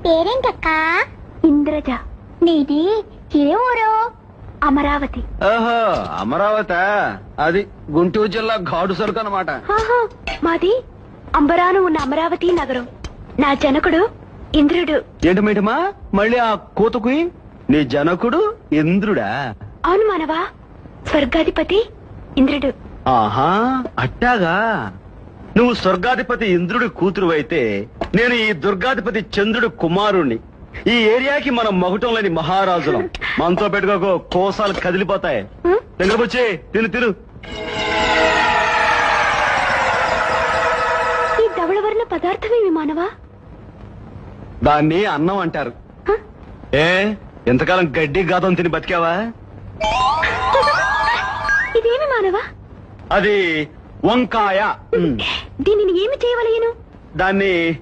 పేరేంటక్కా? ఇంద్రజ. నీది ఏ ఊరు? అమరావతి. ఓహో, అమరావతి. అది గుంటూరు జిల్లా ఘాటు సరుకు అనమాట. ఆహా, మాది అంబరాను ఉన్న అమరావతి నగరం. నా జనకుడు ఇంద్రుడు. ఏంటి మేటమా మళ్ళీ ఆ కూతకు నీ జనకుడు ఇంద్రుడా? అవును మానవా, స్వర్గాధిపతి ఇంద్రుడు. ఆహా, అట్టాగా. నువ్వు స్వర్గాధిపతి ఇంద్రుడి కూతురు అయితే నేను ఈ దుర్గాధిపతి చంద్రుడి కుమారుణ్ణి. ఈ ఏరియాకి మనం మగుటం లేని మహారాజులం. మనతో పెట్టుకోకు, కోసాలు కదిలిపోతాయి. తినబుచ్చి తిను తిను. ఈ ధవళవర్ణ పదార్థమేమి మానవా? దాన్ని అన్నం అంటారు. ఏ ఎంతకాలం గడ్డి గాదం తిని బతికావా? ఇదేమి మానవా? అది వంకాయ. దీనిని ఏమి చేయవలయను? దాన్ని